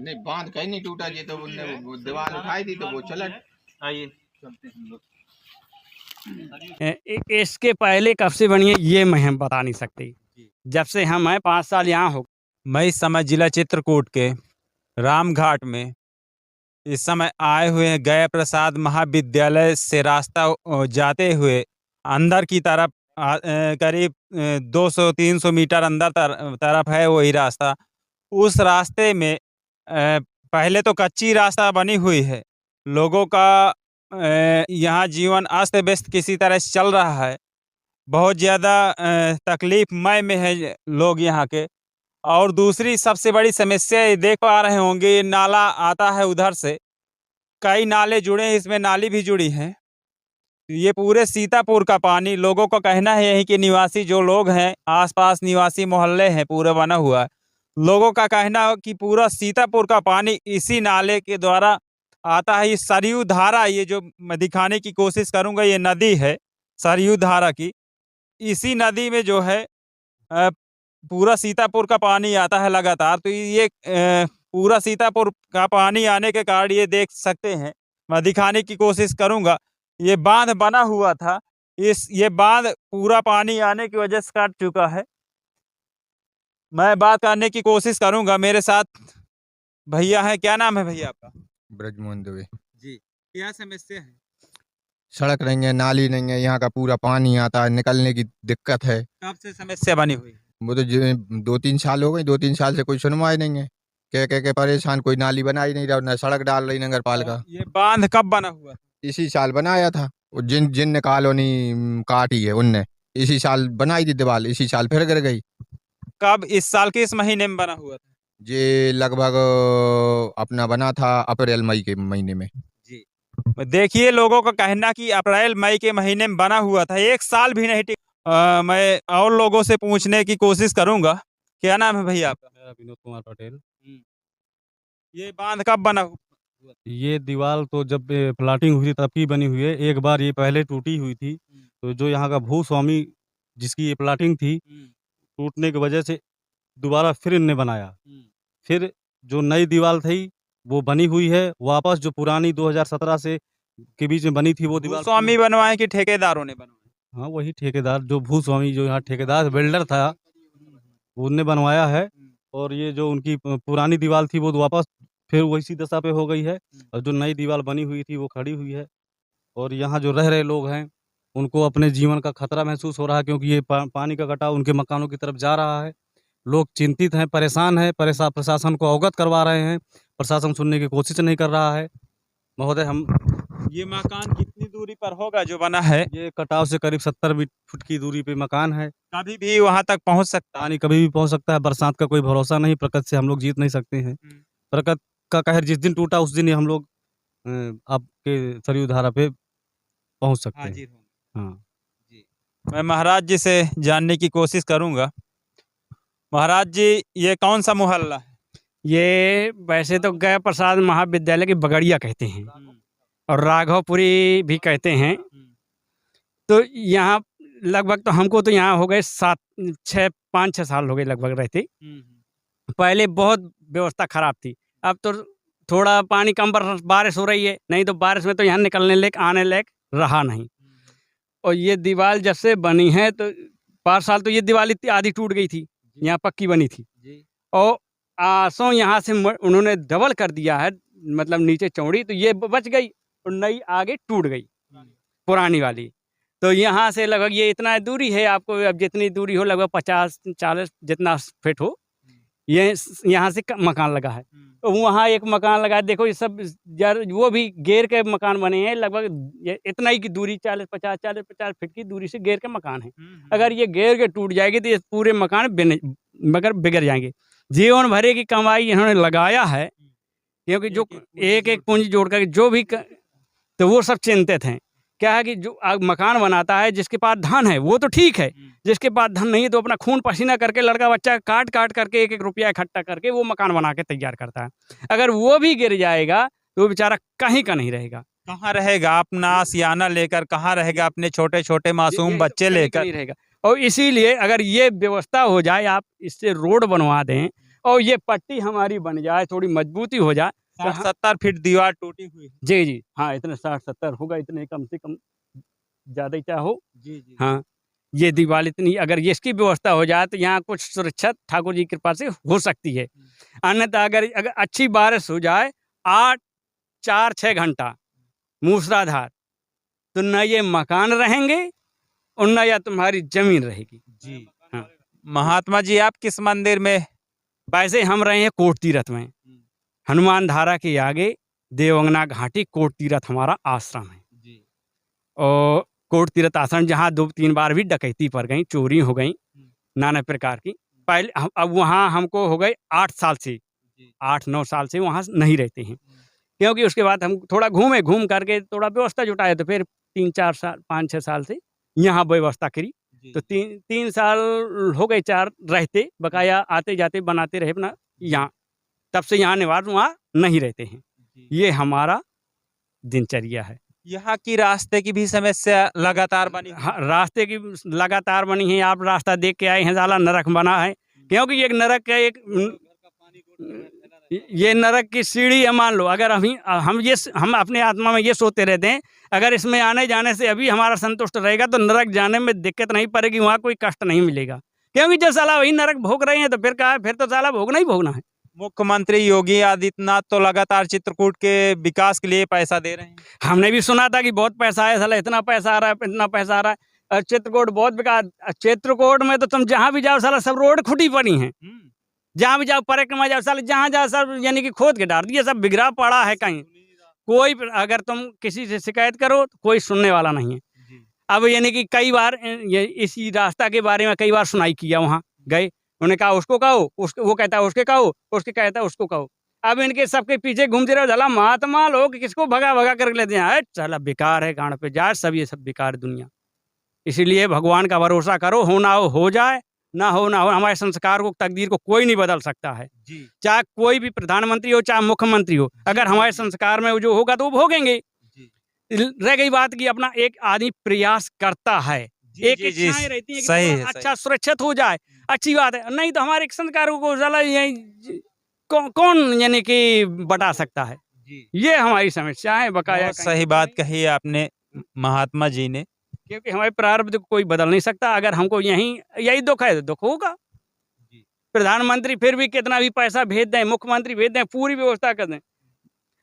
नहीं, बांध कहीं नहीं टूटा जी, तो उनने दीवार उठाई थी तो वो चला। आइए चलते हम लोग। इसके पहले कब से बनी है ये मैं हम बता नहीं सकते। जब से हम हैं 5 साल यहाँ हो। मैं इस समय जिला चित्रकूट के रामघाट में इस समय आए हुए हैं। गया प्रसाद महाविद्यालय से रास्ता जाते हुए अंदर की तरफ करीब 200-300 मीटर अंदर तरफ है वही रास्ता। उस रास्ते में पहले तो कच्ची रास्ता बनी हुई है, लोगों का यहाँ जीवन अस्त व्यस्त किसी तरह से चल रहा है। बहुत ज़्यादा तकलीफमय में है लोग यहाँ के। और दूसरी सबसे बड़ी समस्या ये देख पा रहे होंगे, ये नाला आता है उधर से, कई नाले जुड़े हैं, इसमें नाली भी जुड़ी है। ये पूरे सीतापुर का पानी, लोगों का कहना है यहीं के निवासी जो लोग हैं, आसपास निवासी मोहल्ले हैं पूरा बना हुआ है, लोगों का कहना है कि पूरा सीतापुर का पानी इसी नाले के द्वारा आता है। ये सरयू धारा, ये जो मैं दिखाने की कोशिश करूँगा, ये नदी है सरयू धारा की। इसी नदी में जो है पूरा सीतापुर का पानी आता है लगातार। तो ये पूरा सीतापुर का पानी आने के कारण ये देख सकते हैं, मैं दिखाने की कोशिश करूंगा, ये बांध बना हुआ था, ये बांध पूरा पानी आने की वजह से कट चुका है। मैं बात करने की कोशिश करूंगा, मेरे साथ भैया है। क्या नाम है भैया आपका? ब्रजमोहन दुबे जी, क्या समस्या है? सड़क नहीं है, नाली नहीं है, यहाँ का पूरा पानी आता है, निकलने की दिक्कत है। कब से समस्या बनी हुई? वो तो 2-3 साल हो गए, 2-3 साल से कोई सुनवाई नहीं है। कह कह के परेशान, कोई नाली बना ही नहीं रहा, न सड़क डाल रही नगर पालिका। ये बांध कब बना हुआ? इसी साल बनाया था, वो जिन कॉलोनी काटी है उनने इसी साल बनाई थी दीवार, इसी साल फिर गिर गई। कब? इस साल के इस महीने में बना हुआ था? ये लगभग अपना बना था अप्रैल मई के महीने में। जी, देखिए लोगों का कहना कि अप्रैल मई के महीने में बना हुआ था, 1 साल भी नहीं टिका। मैं और लोगों से पूछने की कोशिश करूंगा। क्या नाम है भैया आपका? मेरा विनोद कुमार पटेल। ये बांध कब बना हुआ? ये दीवार तो जब प्लाटिंग हुई थी तब की बनी हुई है। एक बार ये पहले टूटी हुई थी, तो जो यहाँ का भूस्वामी जिसकी ये प्लाटिंग थी, टूटने की वजह से दोबारा फिर इनने बनाया। फिर जो नई दीवार थी वो बनी हुई है वापस, जो पुरानी 2017 से के बीच में बनी थी वो दीवार। स्वामी बनवाए कि ठेकेदारों ने बनवाए? हाँ, वही ठेकेदार, जो भूस्वामी जो यहाँ ठेकेदार बिल्डर था उनने बनवाया है। और ये जो उनकी पुरानी दीवार थी वो वापस फिर वैसी दशा पे हो गई है, और जो नई दीवार बनी हुई थी वो खड़ी हुई है। और यहाँ जो रह रहे लोग हैं उनको अपने जीवन का खतरा महसूस हो रहा है, क्योंकि ये पानी का कटाव उनके मकानों की तरफ जा रहा है। लोग चिंतित हैं, परेशान हैं, प्रशासन को अवगत करवा रहे हैं, प्रशासन सुनने की कोशिश नहीं कर रहा है। महोदय, हम ये मकान कितनी दूरी पर होगा जो बना है? ये कटाव से करीब 70 फुट की दूरी पे मकान है। कभी भी वहां तक पहुंच सकता है, पानी कभी भी पहुंच सकता है। बरसात का कोई भरोसा नहीं, प्रकृति से हम लोग जीत नहीं सकते हैं। प्रकृति का कहर जिस दिन टूटा उस दिन ही हम लोग आपके सरयू धारा पे पहुंच सकते हैं। हाँ जी, मैं महाराज जी से जानने की कोशिश करूंगा। महाराज जी, ये कौन सा मोहल्ला है? ये वैसे तो गया प्रसाद महाविद्यालय की बगड़िया कहते हैं और राघवपुरी भी कहते हैं। तो यहाँ लगभग तो हमको तो यहाँ हो गए 5-6 साल हो गए लगभग रहते। पहले बहुत व्यवस्था खराब थी, अब तो थोड़ा पानी कम बारिश हो रही है, नहीं तो बारिश में तो यहाँ निकलने लायक आने लायक रहा नहीं। और ये दीवार जब से बनी है तो 5 साल तो ये दीवार इतनी आधी टूट गई थी, यहाँ पक्की बनी थी। और आसों यहाँ से उन्होंने डबल कर दिया है, मतलब नीचे चौड़ी, तो ये बच गई और नई आगे टूट गई पुरानी वाली। तो यहाँ से लगभग ये इतना दूरी है, आपको अब जितनी दूरी हो लगभग 50-40 जितना फीट हो, ये यहाँ से मकान लगा है। तो वहाँ एक मकान लगा है, देखो ये सब वो भी घेर के मकान बने हैं, लगभग इतना ही की दूरी 40-50 फीट की दूरी से घेर के मकान है। अगर ये घेर के टूट जाएगी तो ये पूरे मकान मगर बिगड़ जाएंगे। जीवन भरे की कमाई इन्होंने लगाया है, क्योंकि जो एक पूंजी जोड़ कर जो भी तो वो सब चिंतित हैं। क्या है कि जो मकान बनाता है जिसके पास धन है वो तो ठीक है, जिसके पास धन नहीं है तो अपना खून पसीना करके लड़का बच्चा काट करके 1-1 रुपया इकट्ठा करके वो मकान बना के तैयार करता है। अगर वो भी गिर जाएगा तो वो बेचारा कहीं का नहीं रहेगा। कहाँ रहेगा? अपना आशियाना लेकर कहाँ रहेगा? अपने छोटे छोटे मासूम बच्चे लेकर नहीं रहेगा। और इसीलिए अगर ये व्यवस्था हो जाए, आप इससे रोड बनवा दें और ये पट्टी हमारी बन जाए, थोड़ी मजबूती हो जाए। 60-70 फीट दीवार टूटी हुई है। जी जी हाँ, इतने 60-70 होगा, इतने कम से कम, ज़्यादा ही क्या हो। जी जी। हाँ, ये दीवार इतनी, अगर ये इसकी व्यवस्था हो जाए तो यहाँ कुछ सुरक्षा ठाकुर जी की कृपा से हो सकती है। अन्यथा अगर अच्छी बारिश हो जाए 8-4-6 घंटा मूसलाधार, तो न ये मकान रहेंगे और न या तुम्हारी जमीन रहेगी। जी। हाँ। महात्मा जी, आप किस मंदिर में? वैसे हम रहे हैं कोट तीरथ में, हनुमान धारा के आगे देवंगना घाटी कोट तीरथ हमारा आश्रम है। जी। और कोट तीरथ आश्रम जहाँ 2-3 बार भी डकैती पड़ गई, चोरी हो गई नाना प्रकार की। पहले अब वहाँ हमको हो गए 8 साल से, 8-9 साल से वहाँ नहीं रहते हैं, क्योंकि उसके बाद हम थोड़ा घूम करके थोड़ा व्यवस्था जुटाए, तो फिर 3-4 साल 5-6 साल से यहाँ व्यवस्था करी। तो 3 साल हो गए, 4 रहते, बकाया आते जाते बनाते रहे अपना यहाँ, तब से यहाँ निवास वहाँ नहीं रहते हैं। ये हमारा दिनचर्या है। यहाँ की रास्ते की भी समस्या लगातार बनी है। हाँ, रास्ते की लगातार बनी है। आप रास्ता देख के आए हैं, साला नरक बना है, क्योंकि एक नरक का ये नरक की सीढ़ी है। मान लो अगर हम अपने आत्मा में ये सोचते रहते हैं, अगर इसमें आने जाने से अभी हमारा संतुष्ट रहेगा तो नरक जाने में दिक्कत नहीं पड़ेगी, वहाँ कोई कष्ट नहीं मिलेगा। क्योंकि जब साला वही नरक भोग रहे हैं तो फिर कहा, फिर तो साला भोगना ही भोगना है। मुख्यमंत्री योगी आदित्यनाथ तो लगातार चित्रकूट के विकास के लिए पैसा दे रहे हैं। हमने भी सुना था कि बहुत पैसा है, साला इतना पैसा आ रहा है, इतना पैसा आ रहा है। चित्रकूट बहुत विकास, चित्रकूट में तो तुम जहाँ भी जाओ साला सब रोड खुटी पड़ी हैं, जहाँ भी जाओ परिक्रमा जाओ साला, जहाँ जाओ सब यानी कि खोद के डाल दिए, सब बिगड़ा पड़ा है। कहीं कोई अगर तुम किसी से शिकायत करो तो कोई सुनने वाला नहीं है। अब यानी कि कई बार ये इसी रास्ता के बारे में कई बार सुनाई किया, वहाँ गए, उन्होंने कहा उसको कहो, वो कहता है उसके कहो, उसके कहता है उसको कहो। अब इनके सबके पीछे घूमते रहो, झला महात्मा लोग किसको भगा भगा कर लेते हैं, चला बेकार है, गांड पे जाए, सब ये सब बेकार दुनिया। इसीलिए भगवान का भरोसा करो, होना हो जाए, ना हो ना हो, हमारे संस्कार को, तकदीर को कोई नहीं बदल सकता है। चाहे कोई भी प्रधानमंत्री हो, चाहे मुख्यमंत्री हो, अगर हमारे संस्कार में जो होगा तो वो भोगेंगे। रह गई बात कि अपना एक आदमी प्रयास करता है, एक इच्छाएं रहती हैं कि सही है, अच्छा सुरक्षित हो जाए, अच्छी बात है, नहीं तो हमारे संस्कारों को साला कौन यानी कि बता सकता है। ये हमारी समस्या है। बकाया सही बात कही आपने महात्मा जी ने, क्योंकि हमारे प्रारब्ध को कोई बदल नहीं सकता। अगर हमको यही दुख है तो दुख होगा। प्रधानमंत्री फिर भी कितना भी पैसा भेज दें, मुख्यमंत्री भेज दें, पूरी व्यवस्था कर दें,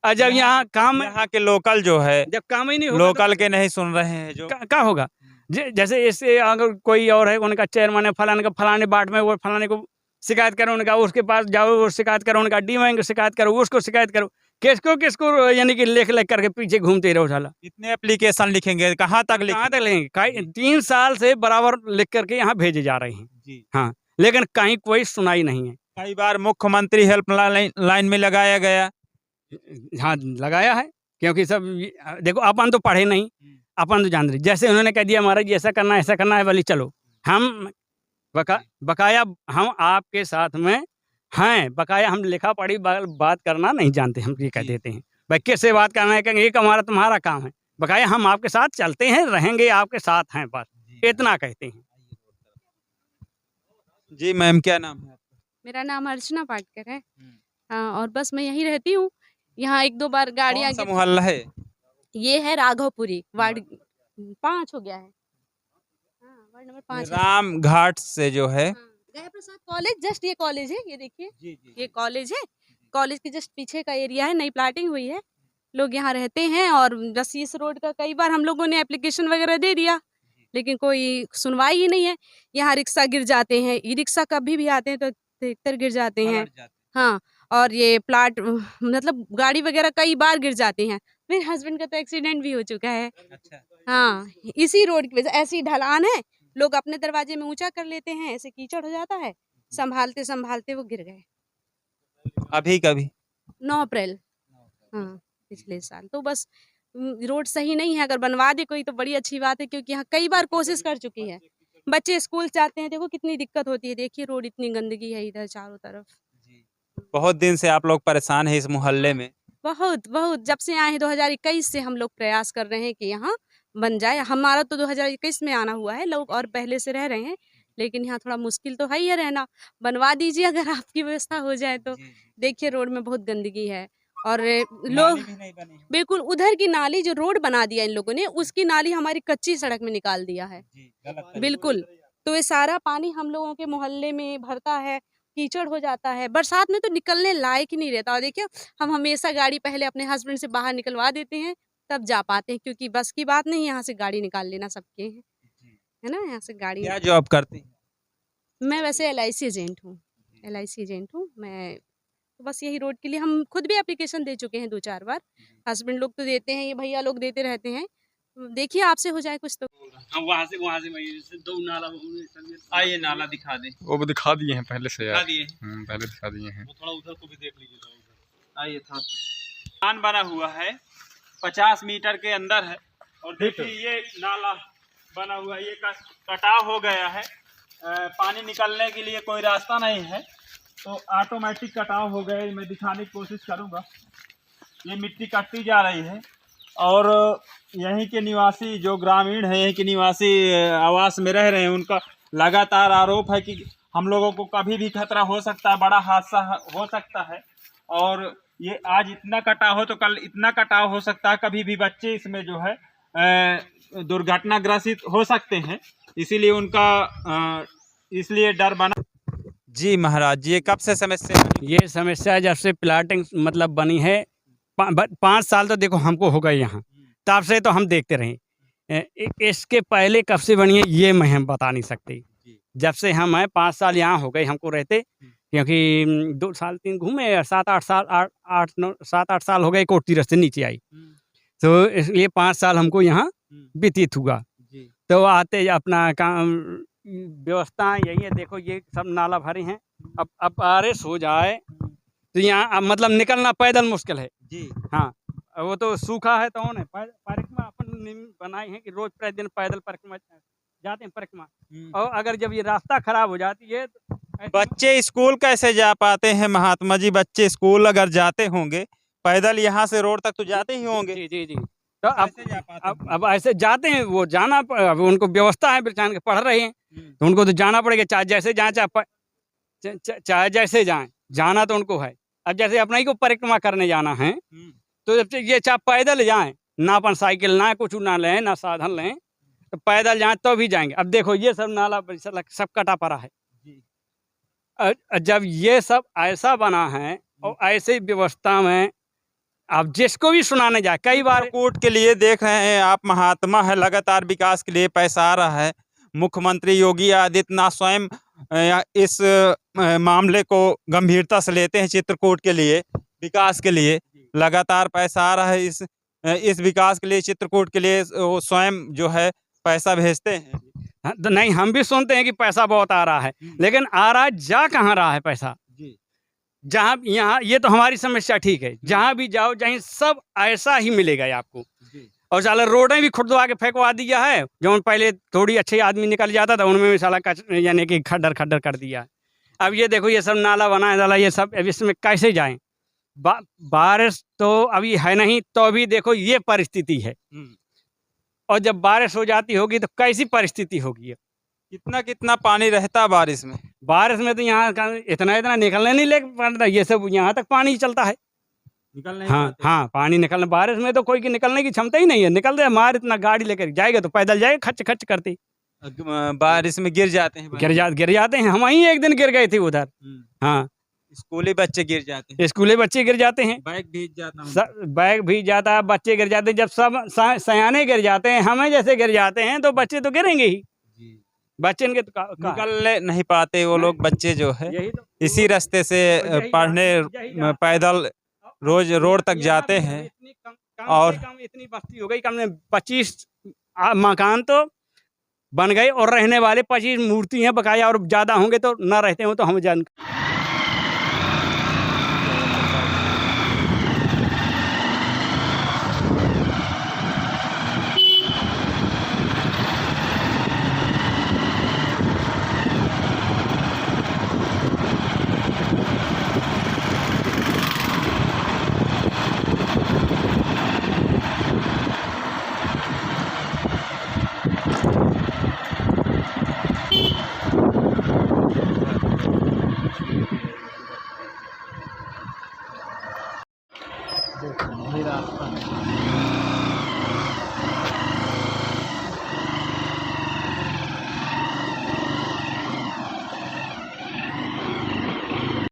और जब यहाँ काम, यहाँ के लोकल जो है, जब काम ही नहीं होगा, लोकल के नहीं सुन रहे हैं, जो क्या होगा। जैसे इससे अगर कोई और है, उनका चेयरमैन है, फलाने बाट में, वो फलाने को शिकायत करो, उनका उसके पास जाओ, वो शिकायत करो, उनका डीएम को शिकायत करो, उसको शिकायत करो, किसको यानी कि लिख करके पीछे घूमते रहो साला। इतने एप्लीकेशन लिखेंगे, कहाँ तक लिखेंगे? 3 साल से बराबर लिख करके यहाँ भेजे जा रहे हैं। हाँ, लेकिन कहीं कोई सुनाई नहीं है। कई बार मुख्यमंत्री हेल्प लाइन में लगाया गया। हाँ, लगाया है, क्योंकि सब देखो, अपन तो पढ़े नहीं, अपन तो जान रहे। जैसे उन्होंने कह दिया महाराज ऐसा करना है, बोली चलो, हम बकाया हम आपके साथ में हैं, बकाया हम लिखा पढ़ी बात करना नहीं जानते, हम ये कह देते हैं भाई किससे बात करना है, कहेंगे एक हमारा तुम्हारा काम है, बकाया हम आपके साथ चलते हैं, रहेंगे, आपके साथ हैं, बस इतना कहते हैं। जी मैम, क्या नाम है? मेरा नाम अर्चना पाटकर है। हाँ, और बस मैं यहीं रहती हूँ। यहाँ 1-2 बार गाड़ियाँ, कौन सा मोहल्ला है? ये है राघवपुरी, वार्ड 5 हो गया है। हाँ, वार्ड नंबर 5 है। राम घाट से जो है, हाँ, गया प्रसाद कॉलेज, जस्ट ये कॉलेज है, ये देखिए, ये कॉलेज है। कॉलेज के जस्ट पीछे का एरिया है, नई प्लाटिंग हुई है, लोग यहाँ रहते हैं। और बस इस रोड का कई बार हम लोगों ने एप्लीकेशन वगैरह दे दिया, लेकिन कोई सुनवाई ही नहीं है। यहाँ रिक्शा गिर जाते हैं, ई रिक्शा कभी भी आते हैं तो अधिकतर गिर जाते हैं। हाँ, और ये प्लाट मतलब गाड़ी वगैरह कई बार गिर जाती हैं। मेरे हस्बैंड का तो एक्सीडेंट भी हो चुका है। हाँ, इसी रोड की वजह, ऐसी ढलान है, लोग अपने दरवाजे में ऊंचा कर लेते हैं, ऐसे कीचड़ हो जाता है, संभालते संभालते वो गिर गए। अभी कभी 9 अप्रैल, हाँ, पिछले साल। तो बस रोड सही नहीं है, अगर बनवा दे कोई तो बड़ी अच्छी बात है, क्योंकि यहाँ कई बार कोशिश कर चुकी है। बच्चे स्कूल जाते हैं, देखो कितनी दिक्कत होती है। देखिए रोड इतनी गंदगी है इधर चारों तरफ। बहुत दिन से आप लोग परेशान हैं इस मोहल्ले में? बहुत जब से आए हैं 2021 से हम लोग प्रयास कर रहे हैं कि यहाँ बन जाए। हमारा तो 2021 में आना हुआ है, लोग और पहले से रह रहे हैं, लेकिन यहाँ थोड़ा मुश्किल तो है ही है रहना। बनवा दीजिए अगर आपकी व्यवस्था हो जाए तो। देखिए रोड में बहुत गंदगी है और लोग बिल्कुल उधर की नाली जो रोड बना दिया इन लोगों ने, उसकी नाली हमारी कच्ची सड़क में निकाल दिया है बिल्कुल। तो ये सारा पानी हम लोगों के मोहल्ले में भरता है, कीचड़ हो जाता है, बरसात में तो निकलने लायक ही नहीं रहता। और देखिए हम हमेशा गाड़ी पहले अपने हस्बैंड से बाहर निकलवा देते हैं तब जा पाते हैं, क्योंकि बस की बात नहीं यहाँ से गाड़ी निकाल लेना सबके है ना, यहाँ से गाड़ी। क्या जॉब करती हैं? मैं वैसे LIC एजेंट हूँ, LIC एजेंट हूँ मैं। तो बस यही रोड के लिए हम खुद भी एप्लीकेशन दे चुके हैं 2-4 बार। हस्बैंड लोग तो देते हैं, ये भैया लोग देते रहते हैं। देखिए आपसे हो जाए कुछ तो। हम वहाँ से दो नाला आइए नाला दिखा दें। वो दिखा दिए हैं पहले से दिखा दिए पहले दिखा दिए हैं। वो थोड़ा उधर को भी देख लीजिए। आइए था स्थान बना हुआ है 50 मीटर के अंदर है। और देखिए ये नाला बना हुआ है, ये कटाव हो गया है। पानी निकलने के लिए कोई रास्ता नहीं है, तो ऑटोमेटिक कटाव हो गए। मैं दिखाने की कोशिश करूंगा। ये मिट्टी कटती जा रही है और यहीं के निवासी जो ग्रामीण हैं, यहीं के निवासी आवास में रह रहे हैं, उनका लगातार आरोप है कि हम लोगों को कभी भी खतरा हो सकता है, बड़ा हादसा हो सकता है। और ये आज इतना कटाव हो तो कल इतना कटाव हो सकता है, कभी भी बच्चे इसमें जो है दुर्घटनाग्रसित हो सकते हैं। इसीलिए उनका इसलिए डर बना। जी महाराज, ये कब से समस्या है? ये समस्या जब से प्लाटिंग मतलब बनी है 5 साल तो देखो हमको हो गए यहाँ, तब से तो हम देखते रहे। इसके पहले कब से बनी है ये मैं हम बता नहीं सकते। जब से हम हैं 5 साल यहाँ हो गए हमको रहते, क्योंकि 2 साल 3 घूमे, 7-8 साल हो गए कोटी रास्ते नीचे आई, तो इसलिए 5 साल हमको यहाँ व्यतीत हुआ। तो आते अपना काम व्यवस्था यही है। देखो ये सब नाला भरे हैं, अब बारिश हो जाए तो यहाँ अब मतलब निकलना पैदल मुश्किल है जी। हाँ, वो तो सूखा है तो है परिक्रमा अपन बनाए हैं कि रोज प्रतिदिन पैदल परिक्रमा जाते हैं परिक्रमा। और अगर जब ये रास्ता खराब हो जाती है तो बच्चे स्कूल कैसे जा पाते हैं महात्मा जी? बच्चे स्कूल अगर जाते होंगे पैदल यहाँ से रोड तक तो जाते ही होंगे। जी जी जी। तो अब ऐसे जाते हैं, वो जाना अब उनको व्यवस्था है, बिचान के पढ़ रहे हैं तो उनको तो जाना पड़ेगा, चाहे जैसे जाए चाहे जैसे जाएं, जाना तो उनको है। अब जैसे अपना ही को परिक्रमा करने जाना है तो जब ये चाहे पैदल जाएं, ना अपन साइकिल ना कुछ ना लें ना साधन लें, तो पैदल जाएं तो भी जाएंगे। अब देखो ये सब नाला सब कटा पड़ा है। जब ये सब ऐसा बना है और ऐसे व्यवस्था में अब जिसको भी सुनाने जाए, कई बार चित्रकूट के लिए देख रहे हैं आप, महात्मा है, लगातार विकास के लिए पैसा आ रहा है। मुख्यमंत्री योगी आदित्यनाथ स्वयं इस मामले को गंभीरता से लेते हैं। चित्रकूट के लिए विकास के लिए लगातार पैसा आ रहा है। इस विकास के लिए चित्रकूट के लिए वो स्वयं जो है पैसा भेजते हैं। तो नहीं, हम भी सुनते हैं कि पैसा बहुत आ रहा है, लेकिन आ रहा है जा कहाँ रहा है पैसा? जहाँ यहाँ ये तो हमारी समस्या ठीक है, जहाँ भी जाओ जहीं सब ऐसा ही मिलेगा आपको। और साला रोडें भी खुदवा के फेंकवा दिया है, जो पहले थोड़ी अच्छे आदमी निकल जाता था उनमें भी साला यानी कि खड्डर कर दिया। अब ये देखो ये सब नाला बना है, साला ये सब अब इसमें कैसे जाएं? बारिश तो अभी है नहीं, तो अभी देखो ये परिस्थिति है। और जब बारिश हो जाती होगी तो कैसी परिस्थिति होगी? कितना पानी रहता है बारिश में? बारिश में तो यहाँ इतना निकलने नहीं ले पाता, ये सब यहाँ तक पानी चलता है। हाँ पानी निकलने, बारिश में तो कोई की निकलने की क्षमता ही नहीं है। निकल रहे हमारे इतना गाड़ी लेकर जाएगा तो पैदल जाएगा खच करते। बारिश में गिर जाते हैं, गिर जाते हैं। हम वहीं एक दिन गिर गए थे उधर। हाँ, स्कूली बच्चे गिर जाते हैं। स्कूली बच्चे गिर जाते हैं, बैग भीग जाता है, बैग भीग जाता है, बच्चे गिर जाते हैं। जब सब सयाने गिर जाते हैं, हमें जैसे गिर जाते हैं तो बच्चे तो गिरेंगे ही। बच्चे इनके तो निकल नहीं पाते वो लोग, बच्चे जो है इसी रास्ते से पढ़ने पैदल रोज रोड तक जाते हैं। और इतनी बस्ती हो गई, कम से 25 मकान तो बन गए और रहने वाले 25 मूर्ति हैं बकाया, और ज़्यादा होंगे तो ना रहते हो तो हम जान। ये रास्ता है।